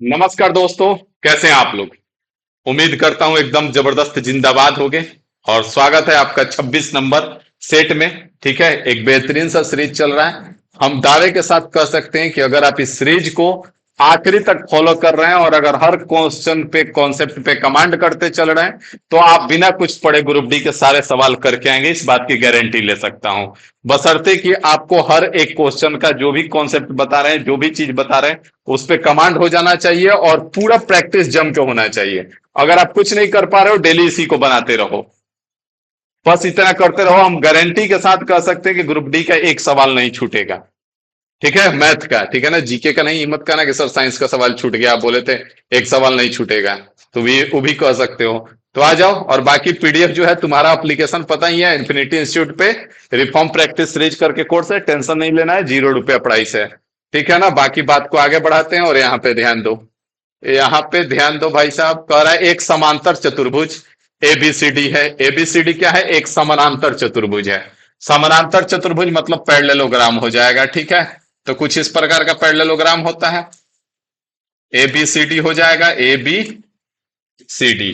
नमस्कार दोस्तों। कैसे हैं आप लोग? उम्मीद करता हूं एकदम जबरदस्त जिंदाबाद होगे। और स्वागत है आपका 26 नंबर सेट में। ठीक है, एक बेहतरीन सा सीरीज चल रहा है। हम दावे के साथ कह सकते हैं कि अगर आप इस सीरीज को आखिरी तक फॉलो कर रहे हैं और अगर हर क्वेश्चन पे कॉन्सेप्ट पे कमांड करते चल रहे हैं तो आप बिना कुछ पढ़े ग्रुप डी के सारे सवाल करके आएंगे, इस बात की गारंटी ले सकता हूं। बशर्ते कि आपको हर एक क्वेश्चन का जो भी कॉन्सेप्ट बता रहे हैं, जो भी चीज बता रहे हैं, उस पर कमांड हो जाना चाहिए और पूरा प्रैक्टिस जम के होना चाहिए। अगर आप कुछ नहीं कर पा रहे हो, डेली इसी को बनाते रहो। बस इतना करते रहो, हम गारंटी के साथ कह सकते हैं कि ग्रुप डी का एक सवाल नहीं छूटेगा। ठीक है, मैथ का, ठीक है ना, जीके का नहीं। हिम्मत करना कि सर साइंस का सवाल छूट गया, आप बोले थे एक सवाल नहीं छूटेगा, तो वो भी कह सकते हो। तो आ जाओ। और बाकी पीडीएफ जो है, तुम्हारा एप्लीकेशन पता ही है, इन्फिनिटी इंस्टीट्यूट पे रिफॉर्म प्रैक्टिस सीरीज करके कोर्स है, टेंशन नहीं लेना है, 0 रुपया प्राइस है। ठीक है ना, बाकी बात को आगे बढ़ाते हैं और यहाँ पे ध्यान दो। यहाँ पे ध्यान दो भाई साहब, कह रहा है एक समांतर चतुर्भुज एबीसीडी है। एबीसीडी क्या है? एक समानांतर चतुर्भुज है। समानांतर चतुर्भुज मतलब पैरेललोग्राम हो जाएगा। ठीक है, तो कुछ इस प्रकार का पैरेललोग्राम होता है। एबीसीडी हो जाएगा, ए बी सी डी।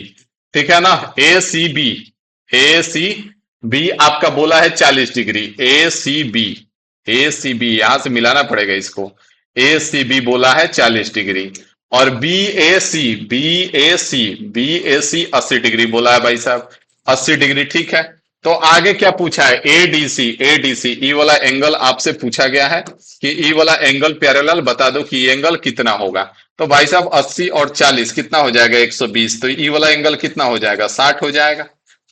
ठीक है ना, ए सी बी। ए सी बी आपका बोला है 40 डिग्री। ए सी बी, ए सी बी यहां से मिलाना पड़ेगा इसको। ए सी बी बोला है 40 डिग्री। और बी ए सी, बी ए सी, बी ए सी 80 डिग्री बोला है भाई साहब। 80 डिग्री, ठीक है। तो आगे क्या पूछा है? एडीसी, एडीसी ई वाला एंगल आपसे पूछा गया है कि ई वाला एंगल पैरेलल बता दो कि एंगल कितना होगा। तो भाई साहब 80 और 40 कितना हो जाएगा? 120। तो ई वाला एंगल कितना हो जाएगा? 60 हो जाएगा।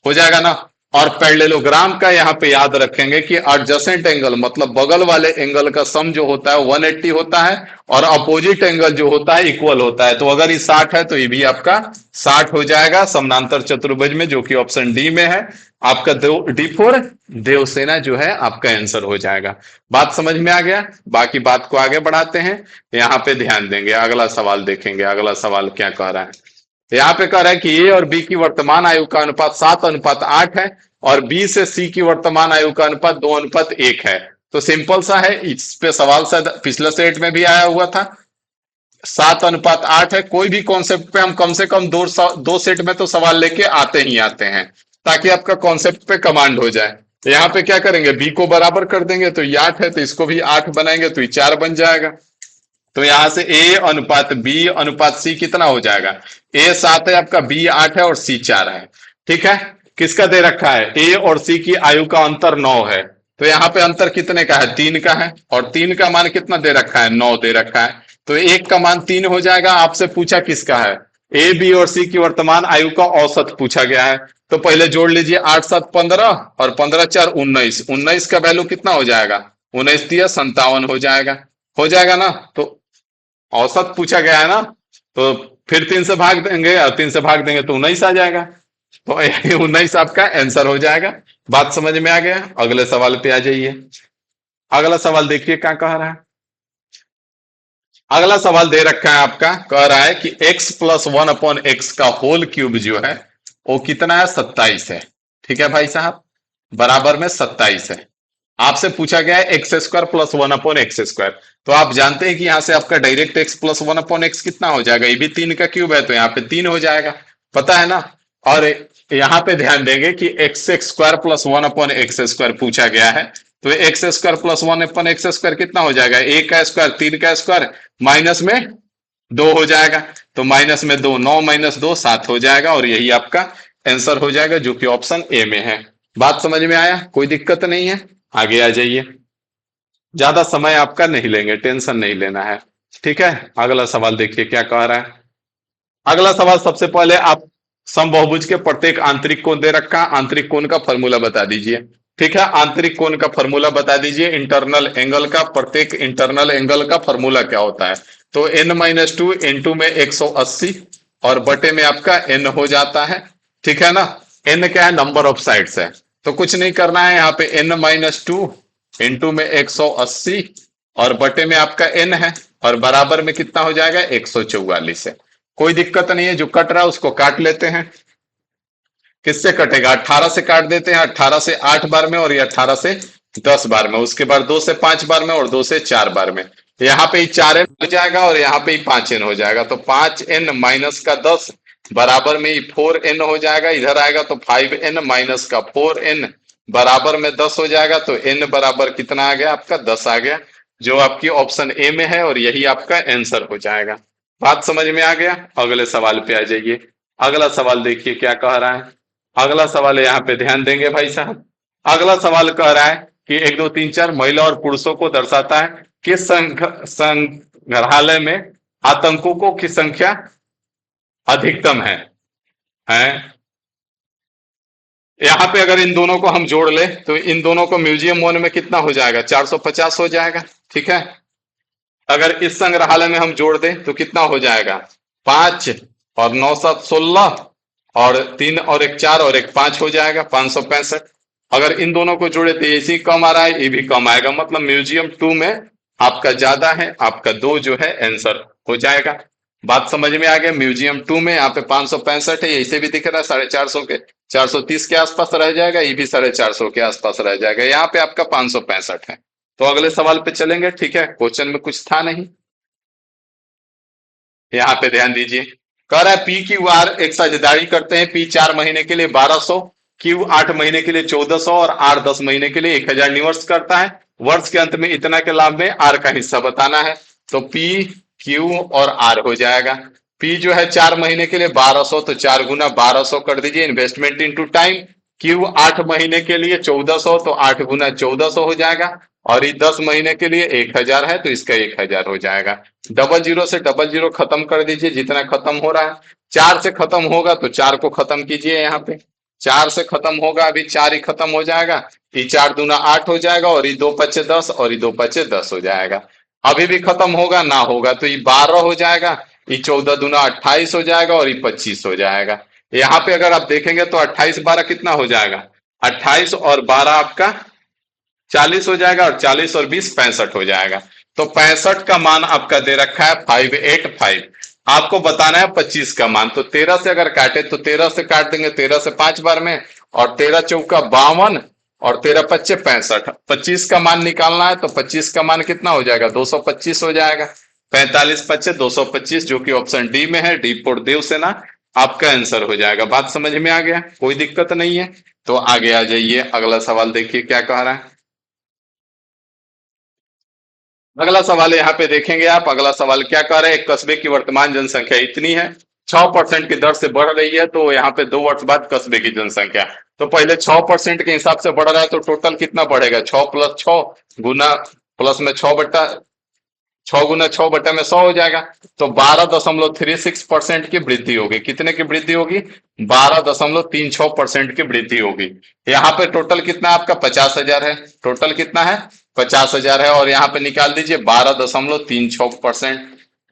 हो जाएगा ना। और पैरेललोग्राम का यहां पे याद रखेंगे कि एडजेसेंट एंगल मतलब बगल वाले एंगल का सम जो होता है 180 होता है, और अपोजिट एंगल जो होता है इक्वल होता है। तो अगर ये 60 है तो ये भी आपका 60 हो जाएगा समानांतर चतुर्भुज में, जो कि ऑप्शन डी में है। आपका डी फोर देवसेना जो है आपका आंसर हो जाएगा। बात समझ में आ गया? बाकी बात को आगे बढ़ाते हैं। यहाँ पे ध्यान देंगे, अगला सवाल देखेंगे। अगला सवाल क्या कह रहा है? यहाँ पे कह रहा है कि ए और बी की वर्तमान आयु का अनुपात 7:8 है, और बी से सी की वर्तमान आयु का अनुपात 2:1 है। तो सिंपल सा है, इस पे सवाल शायद पिछले सेट में भी आया हुआ था। 7:8 है। कोई भी कॉन्सेप्ट पे हम कम से कम दो सेट में तो सवाल लेके आते ही आते हैं, ताकि आपका कॉन्सेप्ट पे कमांड हो जाए। तो यहाँ पे क्या करेंगे? बी को बराबर कर देंगे, तो ये 8 है, तो इसको भी 8 बनाएंगे तो ये 4 बन जाएगा। तो यहां से ए अनुपात बी अनुपात सी कितना हो जाएगा? ए 7 है आपका, बी 8 है और सी 4 है। ठीक है। किसका दे रखा है? ए और सी की आयु का अंतर 9 है। तो यहाँ पे अंतर कितने का है? 3 का है। और 3 का मान कितना दे रखा है? 9 दे रखा है। तो एक का मान 3 हो जाएगा। आपसे पूछा किसका है? ए बी और सी की वर्तमान आयु का औसत पूछा गया है। तो पहले जोड़ लीजिए, 8 7 15 और 15 4 19। 19 का वैल्यू कितना हो जाएगा? 19 दिया 57 हो जाएगा। हो जाएगा ना। तो औसत पूछा गया है ना, तो फिर 3 से भाग देंगे, और 3 से भाग देंगे तो 19 आ जाएगा। तो 19 आपका आंसर हो जाएगा। बात समझ में आ गया? अगले सवाल पे आ जाइए। अगला सवाल देखिए क्या कह रहा है। अगला सवाल दे रखा है आपका, कह रहा है कि x+1/x का होल क्यूब जो है वो कितना है? 27 है। ठीक है भाई साहब, बराबर में 27 है। आपसे पूछा गया है x² + 1/x²। तो आप जानते हैं कि यहां से आपका डायरेक्ट x+1/x कितना हो जाएगा? ये भी 3 का क्यूब है, तो यहाँ पे 3 हो जाएगा। पता है ना। और यहाँ पे ध्यान देंगे कि x² + 1/x² पूछा गया है। तो x² + 1/x² कितना हो जाएगा? ए का स्क्वायर, 3 का स्क्वायर, माइनस में 2 हो जाएगा। तो माइनस में 2, 9 - 2 7 हो जाएगा, और यही आपका आंसर हो जाएगा, जो कि ऑप्शन ए में है। बात समझ में आया? कोई दिक्कत नहीं है। आगे आ जाइए। ज्यादा समय आपका नहीं लेंगे, टेंशन नहीं लेना है। ठीक है। अगला सवाल देखिए क्या कह रहा है। अगला सवाल, सबसे पहले आप समबाहुभुज के प्रत्येक आंतरिक कोण दे रखा है, आंतरिक कोण का फॉर्मूला बता दीजिए। ठीक है, आंतरिक कोण का फॉर्मूला बता दीजिए। इंटरनल एंगल का, प्रत्येक इंटरनल एंगल का फॉर्मूला क्या होता है? तो n-2 इंटू में 180 और बटे में आपका n हो जाता है। ठीक है ना। n क्या है? नंबर ऑफ साइड्स है। तो कुछ नहीं करना है, यहाँ पे n-2 इंटू में 180 और बटे में आपका n है, और बराबर में कितना हो जाएगा? 144 है। कोई दिक्कत नहीं है, जो कट रहा है उसको काट लेते हैं। किससे कटेगा? 18 से काट देते हैं। 18 से 8 बार में, और ये 18 से 10 बार में, उसके बाद 2 से 5 बार में, और 2 से 4 बार में। यहाँ पे ही 4n हो जाएगा और यहाँ पे ही 5n हो जाएगा, तो 5n माइनस का 10 बराबर में ही 4n हो जाएगा। इधर आएगा तो 5n माइनस का 4n बराबर में 10 हो जाएगा, तो n बराबर कितना आ गया आपका 10 आ गया, जो आपकी ऑप्शन ए में है, और यही आपका आंसर हो जाएगा। बात समझ में आ गया? अगले सवाल पे आ जाइए। अगला सवाल देखिए क्या कह रहा है। अगला सवाल यहाँ पे ध्यान देंगे भाई साहब। अगला सवाल कह रहा है कि 1 2 3 4 महिला और पुरुषों को दर्शाता है कि संग्रहालय में आतंकों की संख्या अधिकतम है। यहाँ पे अगर इन दोनों को हम जोड़ ले तो इन दोनों को म्यूजियम वन में कितना हो जाएगा, 450 हो जाएगा। ठीक है, अगर इस संग्रहालय में हम जोड़ दें तो कितना हो जाएगा, 5 और 9 7 16, और 3 और 1 4 और 1 5 हो जाएगा, 565। अगर इन दोनों को जोड़े तो ये सी कम आ रहा है, ये भी कम आएगा, मतलब म्यूजियम टू में आपका ज्यादा है, आपका दो जो है आंसर हो जाएगा। बात समझ में आ गया? म्यूजियम टू में यहाँ पे 565 है, इसे भी दिख रहा है 450 के, 430 के आसपास रह जाएगा, ये भी 450 के आसपास रह जाएगा, यहाँ पे आपका 565 है। तो अगले सवाल पे चलेंगे। ठीक है, क्वेश्चन में कुछ था नहीं, यहाँ पे ध्यान दीजिए। कह रहा है पी क्यू आर एक साझेदारी करते हैं, पी 4 महीने के लिए 1200, क्यू 8 महीने के लिए 1400 और आर 10 महीने के लिए 1000 निवेश करता है। वर्ष के अंत में इतना के लाभ में आर का हिस्सा बताना है। तो पी क्यू और आर हो जाएगा। पी जो है 4 महीने के लिए 1200, तो 4 गुना 1200 कर दीजिए, इन्वेस्टमेंट इनटू टाइम। क्यू 8 महीने के लिए 1400, तो 8 गुना 1400 हो जाएगा, और ये 10 महीने के लिए 1000 है, तो इसका 1000 हो जाएगा। डबल जीरो से डबल जीरो खत्म कर दीजिए, जितना खत्म हो रहा है। 4 से खत्म होगा तो 4 को खत्म कीजिए, यहाँ पे 4 से खत्म होगा, अभी 4 ही खत्म हो जाएगा। ये 4 दूना 8 हो जाएगा, और ये 2 पच्चे 10, और ये 2 पच्चे 10 हो जाएगा। अभी भी खत्म होगा ना होगा तो ये 12 हो जाएगा, ये 14 दूना 28 हो जाएगा, और ये 25 हो जाएगा। यहाँ पे अगर आप देखेंगे तो 28 12 कितना हो जाएगा, 28 और 12 आपका 40 हो जाएगा, और 40 और 20 65 हो जाएगा। तो 65 का मान आपका दे रखा है 585। आपको बताना है 25 का मान। तो 13 से अगर काटे तो 13 से काट देंगे, 13 से 5 बार में, और 13 चौका 52, और 13 पच्चे 65। 25 का मान निकालना है, तो 25 का मान कितना हो जाएगा, 225 हो जाएगा। 45 पच्चे 225, जो कि ऑप्शन डी में है, डी पोर्ट देवसेना आपका आंसर हो जाएगा। बात समझ में आ गया? कोई दिक्कत नहीं है। तो आगे आ जाइए, अगला सवाल देखिए क्या कह रहा है। अगला सवाल यहाँ पे देखेंगे आप। अगला सवाल क्या कह रहे हैं, एक कस्बे की वर्तमान जनसंख्या इतनी है, 6% की दर से बढ़ रही है, तो यहाँ पे 2 वर्ष बाद कस्बे की जनसंख्या, तो पहले 6% के हिसाब से बढ़ रहा है, तो टोटल कितना बढ़ेगा, 6 + 6 गुना, प्लस में 6 गुना 6 बटा में 100 हो जाएगा। तो 12.36% की वृद्धि होगी। कितने की वृद्धि होगी, 12.36% की वृद्धि होगी। यहाँ पे टोटल कितना आपका 50,000 है, टोटल कितना है 50,000 है, और यहाँ पे निकाल दीजिए 12.36%।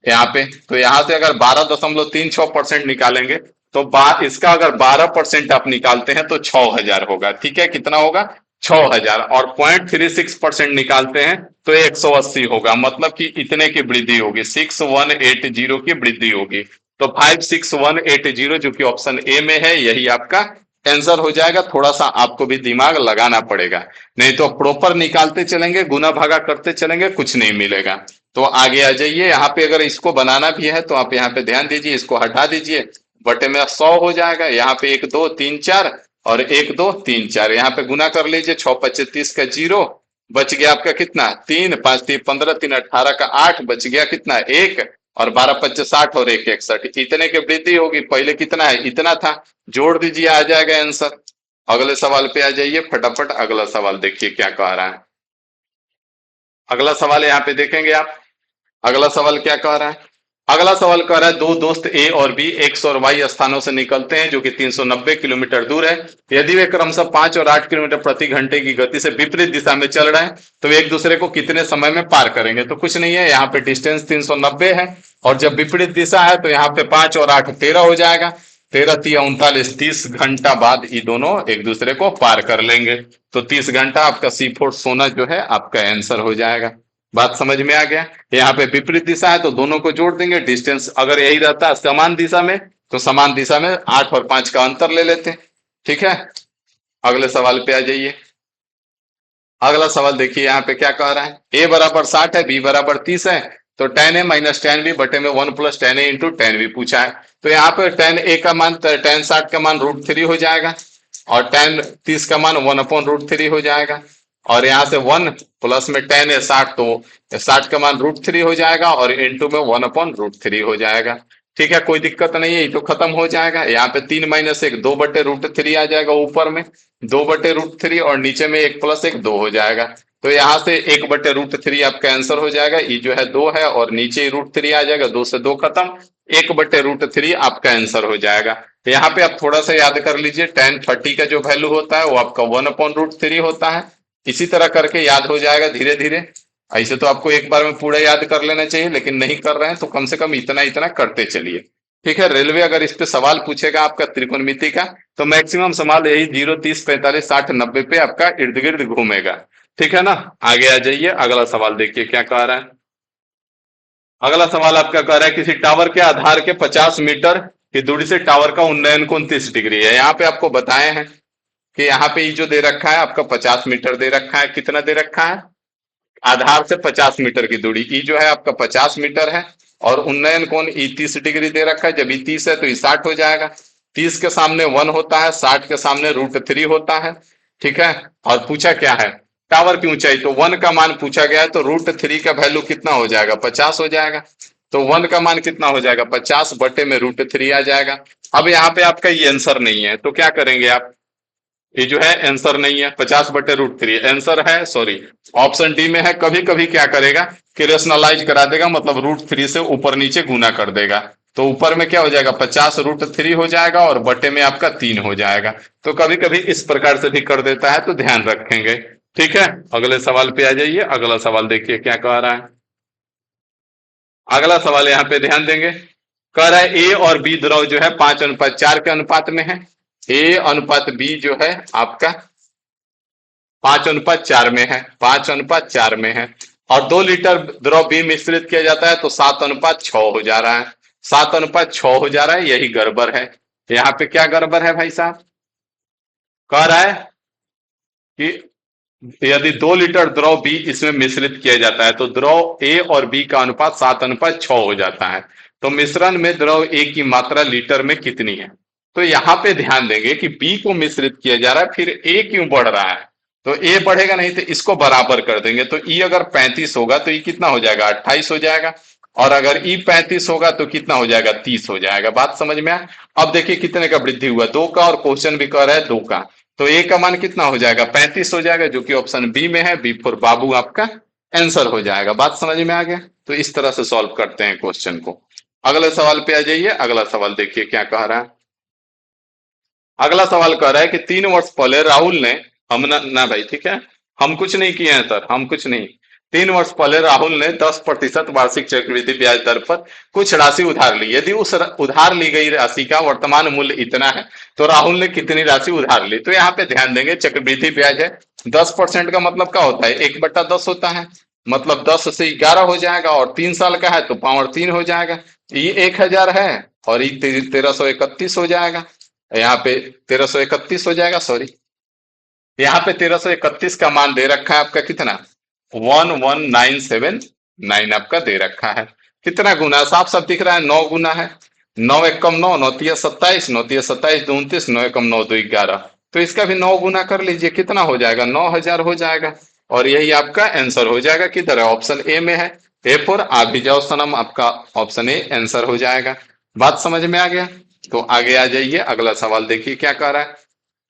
यहाँ पे तो यहाँ से अगर 12.36% निकालेंगे, तो इसका अगर 12% आप निकालते हैं तो 6,000 होगा। ठीक है, कितना होगा, 6,000, और 0.36% निकालते हैं तो 180 होगा, मतलब कि इतने की वृद्धि होगी, 6180 की वृद्धि होगी। तो 56180 जो कि ऑप्शन ए में है, यही आपका आंसर हो जाएगा। थोड़ा सा आपको भी दिमाग लगाना पड़ेगा, नहीं तो प्रॉपर निकालते चलेंगे, गुना भागा करते चलेंगे, कुछ नहीं मिलेगा। तो आगे आ जाइए। यहाँ पे अगर इसको बनाना भी है तो आप यहाँ पे ध्यान दीजिए, इसको हटा दीजिए, बटे में 100 हो जाएगा। यहाँ पे 1 2 3 4 और 1 2 3 4, यहाँ पे गुना कर लीजिए, 6 × 5 = 30 का 0, बच गया आपका कितना 3, 5 × 3 = 15, 3 × 18 का 8, बच गया कितना 1, और 12 × 5 = 60 और 1 × 61, इतने की वृद्धि होगी। पहले कितना है, इतना था, जोड़ दीजिए, आ जाएगा आंसर। अगले सवाल पे आ जाइए फटाफट। अगला सवाल देखिए क्या कह रहा है। अगला सवाल यहाँ पे देखेंगे आप। अगला सवाल क्या कह रहा है, अगला सवाल कह रहा है दो दोस्त ए और बी एक्स और वाई स्थानों से निकलते हैं जो कि 390 किलोमीटर दूर है। यदि वे क्रमशः 5 और 8 किलोमीटर प्रति घंटे की गति से विपरीत दिशा में चल रहे हैं, तो वे एक दूसरे को कितने समय में पार करेंगे। तो कुछ नहीं है, यहाँ पे डिस्टेंस 390 है, और जब विपरीत दिशा है तो यहाँ पे 5 और 8 13 हो जाएगा, 13 × 3 = 39, 30 घंटा बाद ये दोनों एक दूसरे को पार कर लेंगे। तो 30 घंटा आपका C4 सोना जो है आपका आंसर हो जाएगा। बात समझ में आ गया? यहाँ पे विपरीत दिशा है तो दोनों को जोड़ देंगे, डिस्टेंस अगर यही रहता है समान दिशा में, तो समान दिशा में 8 और 5 का अंतर ले लेते हैं। ठीक है, अगले सवाल पे आ जाइए। अगला सवाल देखिए यहाँ पे क्या कह रहा है, ए बराबर 60 है, बी बराबर 30 है, तो टेन ए माइनस टेन बी बटे में 1 + 10 ए इंटू टेन बी पूछा है। तो यहाँ पे टेन ए का मान, टेन 60 का मान √3 हो जाएगा, और टेन 30 का मान 1/√3 हो जाएगा, और यहाँ से 1 में टेन है 60, तो 60 का मान √3 हो जाएगा, और इंटू में 1/√3 हो जाएगा। ठीक है, कोई दिक्कत नहीं है, ये तो खत्म हो जाएगा। यहाँ पे 3 - 1 2/√3 आ जाएगा, ऊपर में 2/√3, और नीचे में 1 + 1 2 हो जाएगा। तो यहाँ से 1/√3 आपका आंसर हो जाएगा, ये जो है 2 है, और नीचे √3 आ जाएगा, 2 से 2 खत्म, 1/√3 आपका आंसर हो जाएगा। तो यहाँ पे आप थोड़ा सा याद कर लीजिए, tan 30 का जो वैल्यू होता है वो आपका 1/√3 होता है। इसी तरह करके याद हो जाएगा धीरे धीरे। ऐसे तो आपको एक बार में पूरा याद कर लेना चाहिए, लेकिन नहीं कर रहे हैं तो कम से कम इतना इतना करते चलिए। ठीक है, रेलवे अगर इस पे सवाल पूछेगा आपका त्रिकोणमिति का, तो मैक्सिमम सवाल यही 0, 30, 45, 60, 90 पे आपका इर्द गिर्द घूमेगा। ठीक है ना, आगे आ जाइए, अगला सवाल देखिए क्या कह रहा है। अगला सवाल आपका कह रहा है, किसी टावर के आधार के 50 मीटर की दूरी से टावर का उन्नयन कोण 30 डिग्री है। यहाँ पे आपको बताए हैं कि यहाँ पे ये जो दे रखा है आपका 50 मीटर दे रखा है, कितना दे रखा है, आधार से 50 मीटर की दूरी, ई जो है आपका 50 मीटर है, और उन्नयन कोण ई 30 डिग्री दे रखा है। जब ई 30 है तो ई 60 हो जाएगा, 30 के सामने 1 होता है, 60 के सामने √3 होता है। ठीक है, और पूछा क्या है, टावर की ऊंचाई, तो 1 का मान पूछा गया है, तो √3 का वैल्यू कितना हो जाएगा, 50 हो जाएगा। तो 1 का मान कितना हो जाएगा, 50 बटे में √3 आ जाएगा। अब यहाँ पे आपका ये आंसर नहीं है, तो क्या करेंगे आप, ये जो है आंसर नहीं है, 50/√3 आंसर है, सॉरी, ऑप्शन डी में है। कभी कभी क्या करेगा कि रेशनलाइज करा देगा, मतलब √3 से ऊपर नीचे गुना कर देगा, तो ऊपर में क्या हो जाएगा, 50 √3 हो जाएगा, और बटे में आपका 3 हो जाएगा। तो कभी कभी इस प्रकार से भी कर देता है, तो ध्यान रखेंगे। ठीक है, अगले सवाल पे आ जाइए, अगला सवाल देखिए क्या कह रहा है। अगला सवाल यहाँ पे ध्यान देंगे, कह रहा है ए और बी द्रव जो है 5:4 के अनुपात में है। ए अनुपात बी जो है आपका 5:4 में है, 5:4 में है, और 2 लीटर द्रव बी मिश्रित किया जाता है, तो 7:6 हो जा रहा है, 7:6 हो जा रहा है, यही गड़बड़ है। यहाँ पे क्या गड़बड़ है भाई साहब, कह रहा है कि यदि 2 लीटर द्रव बी इसमें मिश्रित किया जाता है, तो द्रव ए और बी का अनुपात 7:6 हो जाता है। तो मिश्रण में द्रव ए की मात्रा लीटर में कितनी है। तो यहाँ पे ध्यान देंगे कि बी को मिश्रित किया जा रहा है, फिर ए क्यों बढ़ रहा है, तो ए बढ़ेगा नहीं, तो इसको बराबर कर देंगे। तो ई अगर 35 होगा तो ई कितना हो जाएगा, 28 हो जाएगा, और अगर ई 35 होगा तो कितना हो जाएगा, 30 हो जाएगा। बात समझ में आया। अब देखिए कितने का वृद्धि हुआ, 2 का, और क्वेश्चन भी कह रहा है 2 का, तो ए का मान कितना हो जाएगा, 35 हो जाएगा, जो कि ऑप्शन बी में है, बी फॉर बाबू आपका आंसर हो जाएगा। बात समझ में आ गया। तो इस तरह से सॉल्व करते हैं क्वेश्चन को। अगले सवाल पे आ जाइए, अगला सवाल देखिए क्या कह रहा है। अगला सवाल कह रहा है कि 3 वर्ष पहले राहुल ने, हम ना भाई, ठीक है, हम कुछ नहीं किए हैं सर, हम कुछ नहीं। 3 वर्ष पहले राहुल ने 10% वार्षिक चक्रवृद्धि ब्याज दर पर कुछ राशि उधार ली। यदि उस उधार ली गई राशि का वर्तमान मूल्य इतना है, तो राहुल ने कितनी राशि उधार ली। तो यहाँ पे ध्यान देंगे, चक्रवृद्धि ब्याज है, 10% का मतलब क्या होता है, 1/10 होता है, मतलब 10 से 11 हो जाएगा, और 3 साल का है तो पावर 3 हो जाएगा। ये 1,000 है, और ये 1331 हो जाएगा, यहाँ पे 1331 हो जाएगा, सॉरी, यहाँ पे 1331 का मान दे रखा है आपका कितना, 11979 आपका दे रखा है। कितना गुना, साफ साफ दिख रहा है, 9 गुना है। 9 एकम 9, 9 तिया 27, 9 तिया 27 2 29, 9 एकम 9 2 11, तो इसका भी 9 गुना कर लीजिए, कितना हो जाएगा, 9,000 हो जाएगा, और यही आपका आंसर हो जाएगा। किधर है, ऑप्शन ए में है, ए फोर आ भी जाओ सनम, आपका ऑप्शन ए आंसर हो जाएगा। बात समझ में आ गया। तो आगे आ जाइए, अगला सवाल देखिए क्या कह रहा है।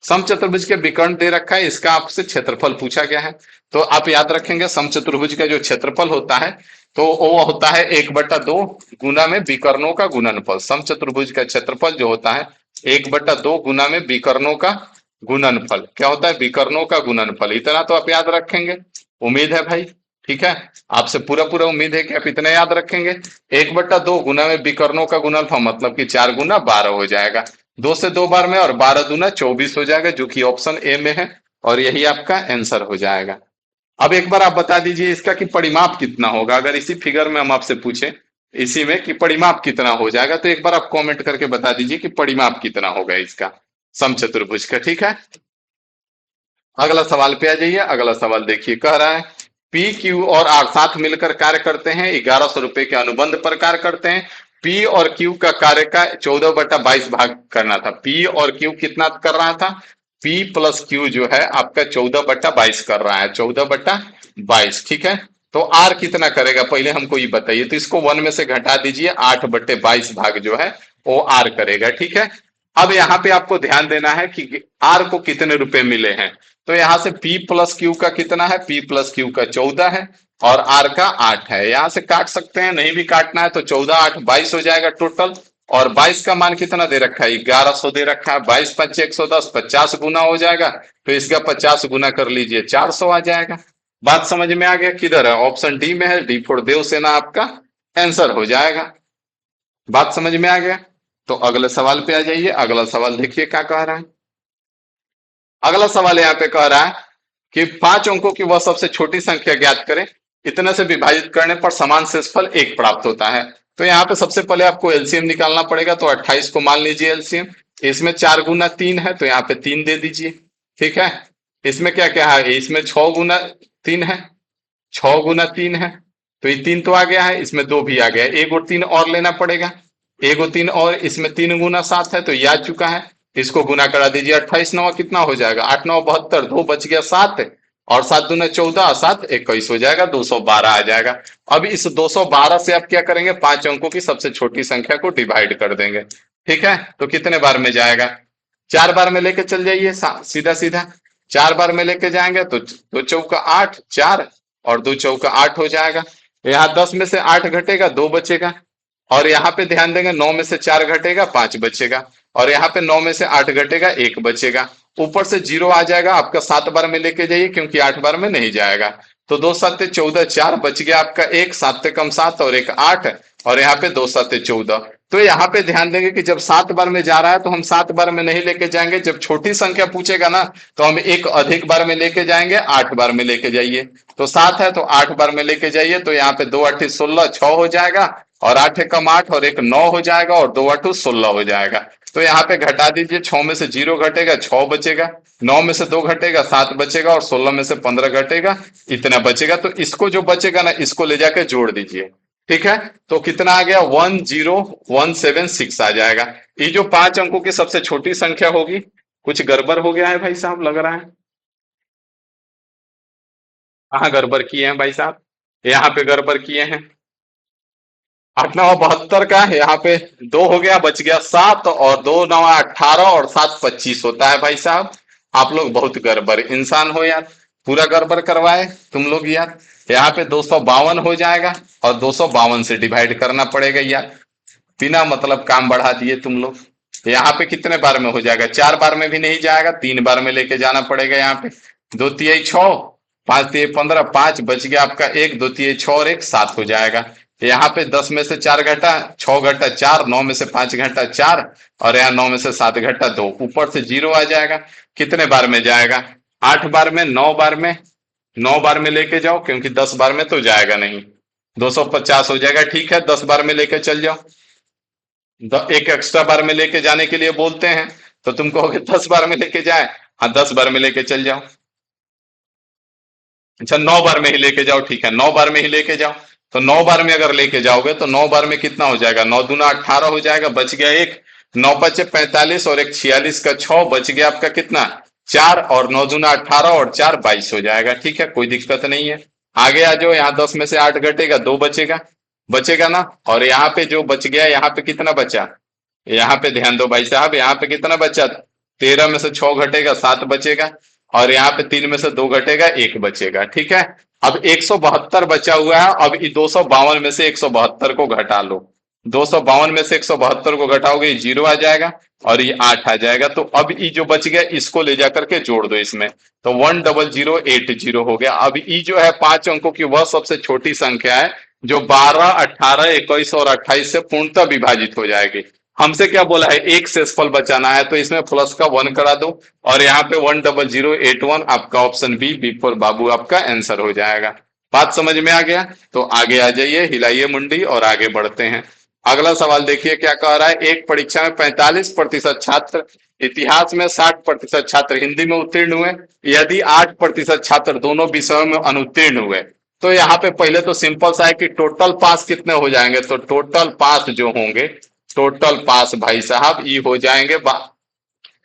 समचतुर्भुज के विकर्ण दे रखा है, इसका आपसे क्षेत्रफल पूछा गया है। तो आप याद रखेंगे, समचतुर्भुज का जो क्षेत्रफल होता है, तो वो होता है 1/2 गुना में विकर्णों का गुणनफल। समचतुर्भुज का क्षेत्रफल जो होता है 1/2 गुना में विकर्णों का गुणनफल। क्या होता है, विकर्णों का गुणनफल। इतना तो आप याद रखेंगे, उम्मीद है भाई। ठीक है, आपसे पूरा पूरा उम्मीद है कि आप इतना याद रखेंगे। 1/2 गुना में विकर्णों का गुणनफल, मतलब कि 4 गुना 12 हो जाएगा, 2 से 2 बार में, और 12 दूना 24 हो जाएगा, जो कि ऑप्शन ए में है, और यही आपका आंसर हो जाएगा। अब एक बार आप बता दीजिए इसका कि परिमाप कितना होगा, अगर इसी फिगर में हम आपसे पूछे, इसी में, कि परिमाप कितना हो जाएगा, तो एक बार आप कमेंट करके बता दीजिए कि परिमाप कितना होगा इसका, समचतुर्भुज का। ठीक है, अगला सवाल पे आ जाइए। अगला सवाल देखिए, कह रहा है पी क्यू और आर साथ मिलकर कार्य करते हैं, 1100 रुपए के अनुबंध पर कार्य करते हैं। पी और क्यू का कार्य का 14/22 भाग करना था। पी और क्यू कितना कर रहा था? पी प्लस क्यू जो है आपका 14/22 कर रहा है, 14/22। ठीक है, तो आर कितना करेगा पहले हमको ये बताइए। तो इसको 1 में से घटा दीजिए, 8/22 भाग जो है वो आर करेगा। ठीक है, अब यहाँ पे आपको ध्यान देना है कि आर को कितने रुपए मिले हैं। तो यहां से P प्लस क्यू का कितना है? P प्लस क्यू का 14 है और R का 8 है। यहां से काट सकते हैं, नहीं भी काटना है तो 14 8 22 हो जाएगा टोटल। और 22 का मान कितना दे रखा है? 1100 दे रखा है। 22 5 110, 50 गुना हो जाएगा। तो इसका 50 गुना कर लीजिए, 400 आ जाएगा। बात समझ में आ गया? किधर है? ऑप्शन डी में है, डी फॉर देवसेना आपका आंसर हो जाएगा। बात समझ में आ गया? तो अगले सवाल पे आ जाइए। अगला सवाल देखिए क्या कह रहा है। अगला सवाल यहाँ पे कह रहा है कि 5 अंकों की वह सबसे छोटी संख्या ज्ञात करें, इतने से विभाजित करने पर समान शेषफल 1 प्राप्त होता है। तो यहाँ पे सबसे पहले आपको एलसीएम निकालना पड़ेगा। तो 28 को मान लीजिए एलसीएम। इसमें 4 गुना 3 है तो यहाँ पे 3 दे दीजिए। ठीक है, इसमें क्या क्या है? इसमें 6 गुना 3 है, 6 गुना 3 है, तो ये 3 तो आ गया है, इसमें 2 भी आ गया है। एक और 3 और लेना पड़ेगा, एक और 3 और। इसमें 3 गुना 7 है तो ये आ चुका है। इसको गुना करा दीजिए, 28 नवा कितना हो जाएगा? 8 9 72, 2 बच गया 7 और 7 दूना 14, 7 21 हो जाएगा, 212 आ जाएगा। अब इस 212 से आप क्या करेंगे? 5 अंकों की सबसे छोटी संख्या को डिवाइड कर देंगे। ठीक है, तो कितने बार में जाएगा? 4 बार में लेके चल जाइए, सीधा सीधा 4 बार में लेके जाएंगे तो 2 चौका 8, 4 और 2 चौका 8 हो जाएगा। यहाँ 10 में से 8 घटेगा, 2 बचेगा। और यहाँ पे ध्यान देंगे, 9 में से 4 घटेगा, 5 बचेगा। और यहाँ पे 9 में से 8 घटेगा, 1 बचेगा। ऊपर से 0 आ जाएगा आपका, 7 बार में लेके जाइए क्योंकि 8 बार में नहीं जाएगा। तो 2 7 14, 4 बच गया आपका, एक 7 से कम 7 और एक 8। और यहाँ पे 2 7 14। तो यहाँ पे ध्यान देंगे कि जब 7 बार में जा रहा है तो हम 7 बार में नहीं लेके जाएंगे। जब छोटी संख्या पूछेगा ना तो हम एक अधिक बार में लेके जाएंगे, 8 बार में लेके जाइए। तो 7 है तो 8 बार में लेके जाइए। तो यहाँ पे 2 8 16, 6 हो जाएगा और 8 कम 8 और एक 9 हो जाएगा और 2 8 16 हो जाएगा। तो यहाँ पे घटा दीजिए, 6 में से 0 घटेगा, 6 बचेगा। 9 में से 2 घटेगा, 7 बचेगा और 16 में से 15 घटेगा, इतना बचेगा। तो इसको जो बचेगा ना इसको ले जाके जोड़ दीजिए। ठीक है, तो कितना आ गया? 10176 आ जाएगा। ये जो 5 अंकों की सबसे छोटी संख्या होगी। कुछ गड़बड़ हो गया है भाई साहब, लग रहा है। कहाँ गड़बड़ किए हैं भाई साहब? यहाँ पे गड़बड़ किए हैं। 8 9 72 का यहाँ पे 2 हो गया, बच गया 7 और 2 9 18 और 7 25 होता है भाई साहब। आप लोग बहुत गड़बड़ इंसान हो यार, पूरा गड़बड़ करवाए तुम लोग यार। यहाँ पे 252 हो जाएगा और 252 से डिवाइड करना पड़ेगा यार। बिना मतलब काम बढ़ा दिए तुम लोग। यहाँ पे कितने बार में हो जाएगा? 4 बार में भी नहीं जाएगा, 3 बार में लेके जाना पड़ेगा। यहाँ पे 2 तिहाई 6, 5 तिहाई 15, 5 बच गया आपका, एक 2 तिहाई 6 और एक 7 हो जाएगा। यहाँ पे 10 में से 4 घटा, 6 घटा 4, 9 में से 5 घटा 4 और यहाँ 9 में से 7 घटा 2, ऊपर से 0 आ जाएगा। कितने बार में जाएगा? 8 बार में, 9 बार में। 9 बार में लेके जाओ क्योंकि 10 बार में तो जाएगा नहीं। 250 हो जाएगा। ठीक है, 10 बार में लेके चल जाओ। एक एक्स्ट्रा बार में लेके जाने के लिए बोलते हैं तो तुम कहोगे 10 बार में लेके जाए। हाँ, 10 बार में लेके चल जाओ। अच्छा, 9 बार में ही लेके जाओ। ठीक है, 9 बार में ही लेके जाओ। तो 9 बार में अगर लेके जाओगे तो 9 बार में कितना हो जाएगा? 9 दूना 18 हो जाएगा, बच गया एक। 9 पचे 45 और एक 46 का 6, बच गया आपका कितना? 4 और 9 दूना 18 और 4 22 हो जाएगा। ठीक है, कोई दिक्कत नहीं है। आगे आ जाओ, यहाँ 10 में से 8 घटेगा, 2 बचेगा, बचेगा ना। और यहाँ पे जो बच गया, यहाँ पे कितना बचा? यहाँ पे ध्यान दो भाई साहब, यहाँ पे कितना बचा? 13 में से 6 घटेगा, 7 बचेगा। और यहाँ पे 3 में से 2 घटेगा, 1 बचेगा। ठीक है, अब 172 बचा हुआ है। अब 252 में से 172 को घटा लो। 252 में से 172 को घटाओगे, 0 आ जाएगा और ये 8 आ जाएगा। तो अब ये जो बच गया इसको ले जाकर के जोड़ दो इसमें। तो 10080 हो गया। अब ये जो है 5 अंकों की वह सबसे छोटी संख्या है जो 12 18 21 और 28 से पूर्णतः विभाजित हो जाएगी। हमसे क्या बोला है? एक शेषफल बचाना है, तो इसमें प्लस का 1 करा दो और यहाँ पे 10081 आपका ऑप्शन बी, बी फॉर बाबू आपका आंसर हो जाएगा। बात समझ में आ गया? तो आगे आ जाइए, हिलाइए मुंडी और आगे बढ़ते हैं। अगला सवाल देखिए क्या कह रहा है। एक परीक्षा में 45% छात्र, इतिहास में 60% छात्र हिंदी में उत्तीर्ण हुए, यदि 8% छात्र दोनों विषयों में अनुत्तीर्ण हुए, तो यहाँ पे पहले तो सिंपल सा है कि टोटल पास कितने हो जाएंगे। तो टोटल पास जो होंगे, टोटल पास भाई साहब ये हो जाएंगे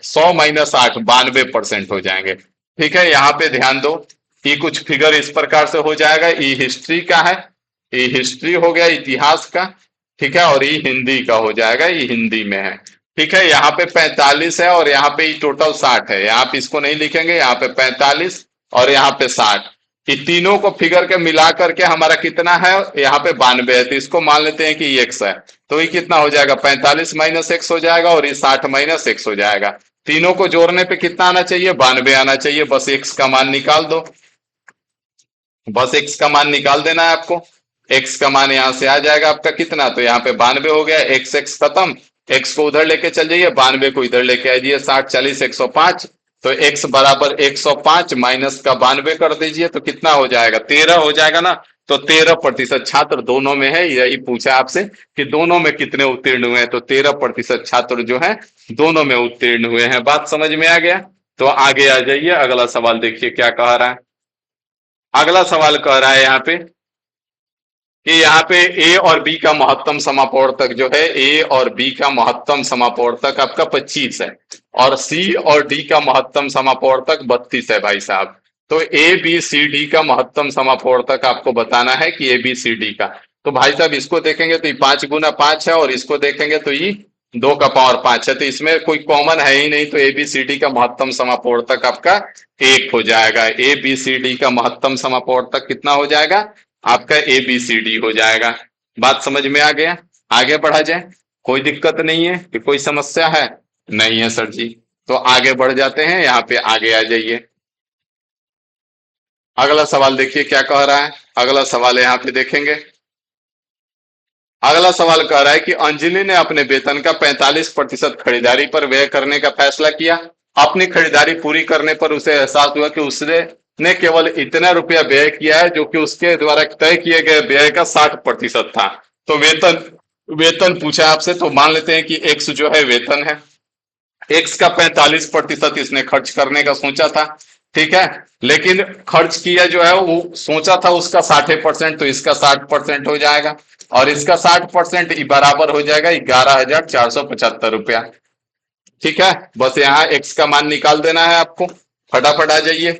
100 - 8 92% हो जाएंगे। ठीक है, यहाँ पे ध्यान दो कि कुछ फिगर इस प्रकार से हो जाएगा। ये हिस्ट्री का है, ये हिस्ट्री हो गया इतिहास का, ठीक है, और ये हिंदी का हो जाएगा, ये हिंदी में है। ठीक है, यहाँ पे 45 है और यहाँ पे ये टोटल 60 है। यहाँ पे इसको नहीं लिखेंगे, यहाँ पे 45 और यहाँ पे 60, ये तीनों को फिगर के मिला करके हमारा कितना है, यहाँ पे 92 है। तो इसको मान लेते हैं कि ये x है। तो ये कितना हो जाएगा, 45 - x हो जाएगा और ये 60 - x हो जाएगा। तीनों को जोड़ने पे कितना आना चाहिए, 92 आना चाहिए। बस x का मान निकाल दो, बस x का मान निकाल देना है आपको। x का मान यहां से आ जाएगा आपका कितना, तो यहाँ पे 92 हो गया। x खत्म, x को उधर लेके चल जाइए, 92 को इधर लेके आ जाइए, 60 40 105। तो x बराबर 105 माइनस का 92 कर दीजिए, तो कितना हो जाएगा, 13 हो जाएगा ना। तो 13% छात्र दोनों में है। यही पूछा आपसे कि दोनों में कितने उत्तीर्ण हुए हैं, तो 13% छात्र जो है दोनों में उत्तीर्ण हुए हैं। बात समझ में आ गया। तो आगे आ जाइए, अगला सवाल देखिए क्या कह रहा है। अगला सवाल कह रहा है यहाँ पे कि यहाँ पे ए और बी का महत्तम समापवर्तक जो है, ए और बी का महत्तम समापवर्तक आपका 25 है और सी और डी का महत्तम समापवर्तक 32 है भाई साहब। तो ए बी सी डी का महत्तम समापवर्तक आपको बताना है कि ए बी सी डी का। तो भाई साहब इसको देखेंगे तो ये 5 × 5 है और इसको देखेंगे तो ये 2 का पावर 5 है। तो इसमें कोई कॉमन है ही नहीं, तो ए बी सी डी का महत्तम समापवर्तक आपका 1 हो जाएगा। ए बी सी डी का महत्तम समापवर्तक कितना हो जाएगा आपका, ए बी सी डी हो जाएगा। बात समझ में आ गया। आगे बढ़ा जाए, कोई दिक्कत नहीं है कि कोई समस्या है, नहीं है सर जी। तो आगे बढ़ जाते हैं, यहाँ पे आगे आ जाइए। अगला सवाल देखिए क्या कह रहा है। अगला सवाल यहाँ पे देखेंगे। अगला सवाल कह रहा है कि अंजलि ने अपने वेतन का 45% खरीदारी पर व्यय करने का फैसला किया। अपनी खरीदारी पूरी करने पर उसे एहसास हुआ कि उसने ने केवल इतना रुपया व्यय किया है जो कि उसके द्वारा तय किए गए व्यय का 60% था। तो वेतन वेतन पूछा आपसे, तो मान लेते हैं कि एक्स जो है वेतन है। एक्स का 45% इसने खर्च करने का सोचा था, ठीक है, लेकिन खर्च किया जो है वो सोचा था उसका 60%, तो इसका 60% हो जाएगा और इसका 60% बराबर हो जाएगा 11,475 रुपया। ठीक है, बस यहाँ एक्स का मान निकाल देना है आपको। फटाफट आ जाइए,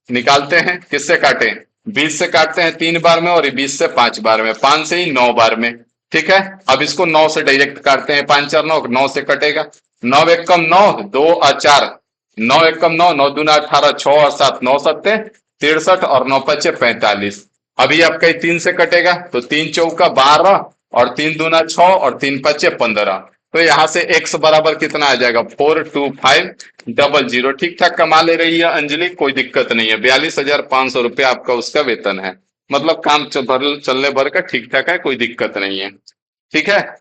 निकालते हैं। किससे काटें, 20 से काटते हैं 3 बार में और 20 से 5 बार में, 5 से ही 9 बार में। ठीक है, अब इसको 9 से डायरेक्ट काटते हैं, 5 4 9, 9 से कटेगा। 9 एकम 9, 2 और 4, 9 एकम 9, 9 दूना 18, 6 और 7, 9 सत्ते 63 और 9 पचे 45। अभी आपका 3 से कटेगा, तो 3 चौका 12 और 3 दूना 6 और 3 पचे 15। तो यहां से x बराबर कितना आ जाएगा, 42500। ठीक ठाक कमा ले रही है अंजलि, कोई दिक्कत नहीं है। 42,500 रुपया आपका उसका वेतन है, मतलब काम चलने भर का ठीक ठाक है, कोई दिक्कत नहीं है। ठीक है,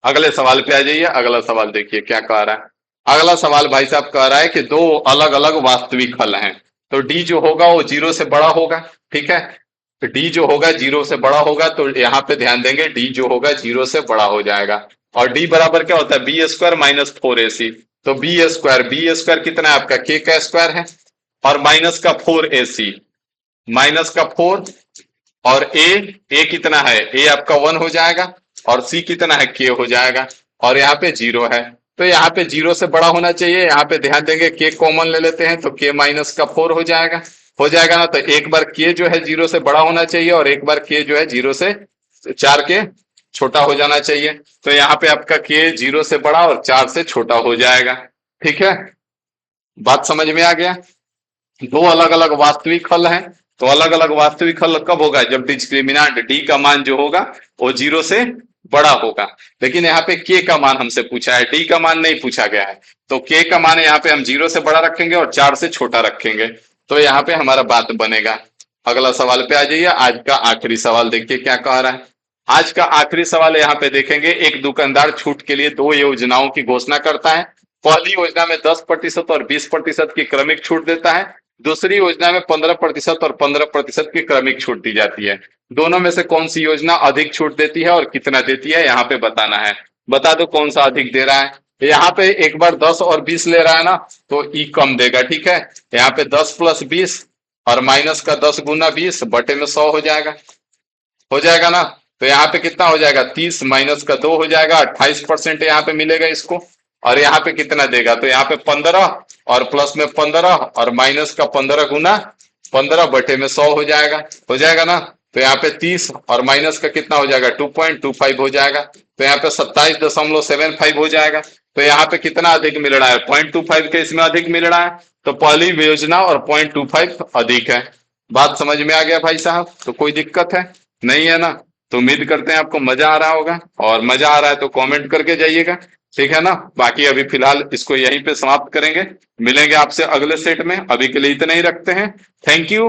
अगले सवाल पे आ जाइए। अगला सवाल देखिए क्या कह रहा है। अगला सवाल भाई साहब कह रहा है कि दो अलग अलग वास्तविक हल हैं, तो डी जो होगा वो 0 से बड़ा होगा। ठीक है, तो डी जो होगा 0 से बड़ा होगा, तो यहाँ पे ध्यान देंगे, डी जो होगा 0 से बड़ा हो जाएगा। और डी बराबर क्या होता है, बी स्क्वायर माइनस 4ac। तो बी स्क्वायर कितना है आपका, के का स्क्वायर है और माइनस का 4ac, माइनस का 4 और ए कितना है, ए आपका 1 हो जाएगा और सी कितना है, के हो जाएगा और यहाँ पे 0 है। तो यहाँ पे 0 से बड़ा होना चाहिए। यहाँ पे ध्यान देंगे के कॉमन ले लेते हैं, तो के माइनस का 4 हो जाएगा ना। तो एक बार के जो है 0 से बड़ा होना चाहिए और एक बार के जो है 0 से 4 के छोटा हो जाना चाहिए। तो यहाँ पे आपका के 0 से बड़ा और 4 से छोटा हो जाएगा। ठीक है, बात समझ में आ गया। दो अलग अलग वास्तविक हल हैं, तो अलग अलग वास्तविक हल कब होगा, जब डिस्क्रिमिनेंट डी का मान जो होगा वो 0 से बड़ा होगा। लेकिन यहाँ पे के का मान हमसे पूछा है, डी का मान नहीं पूछा गया है। तो के का मान यहाँ पे हम 0 से बड़ा रखेंगे और 4 से छोटा रखेंगे, तो यहाँ पे हमारा बात बनेगा। अगला सवाल पे आ जाइए। आज का आखिरी सवाल देखिए क्या कह रहा है। आज का आखिरी सवाल यहाँ पे देखेंगे, एक दुकानदार छूट के लिए दो योजनाओं की घोषणा करता है। पहली योजना में 10% और 20% की क्रमिक छूट देता है। दूसरी योजना में 15% और 15% की क्रमिक छूट दी जाती है। दोनों में से कौन सी योजना अधिक छूट देती है और कितना देती है, यहाँ पे बताना है। बता दो कौन सा अधिक दे रहा है। यहाँ पे एक बार 10 और 20 ले रहा है ना, तो ई कम देगा, ठीक है। यहाँ पे 10 + 20 और माइनस का 10 × 20 बटे में 100 हो जाएगा ना। तो यहाँ पे कितना हो जाएगा, 30 माइनस का 2 हो जाएगा, 28% यहाँ पे मिलेगा इसको। और यहाँ पे कितना देगा, तो यहाँ पे 15 और प्लस में 15 और माइनस का 15 × 15 बटे में 100 हो जाएगा ना। तो यहाँ पे 30 और माइनस का कितना हो जाएगा, 2.25 हो जाएगा। तो यहाँ पे 27.75 हो जाएगा। तो यहाँ पे कितना अधिक मिल रहा है, 0.25 के इसमें अधिक मिल रहा है। तो पहली योजना और 0.25 अधिक है। बात समझ में आ गया भाई साहब, तो कोई दिक्कत है नहीं है ना। तो उम्मीद करते हैं आपको मजा आ रहा होगा, और मजा आ रहा है तो कमेंट करके जाइएगा, ठीक है ना। बाकी अभी फिलहाल इसको यहीं पे समाप्त करेंगे, मिलेंगे आपसे अगले सेट में। अभी के लिए इतना ही रखते हैं। Thank you.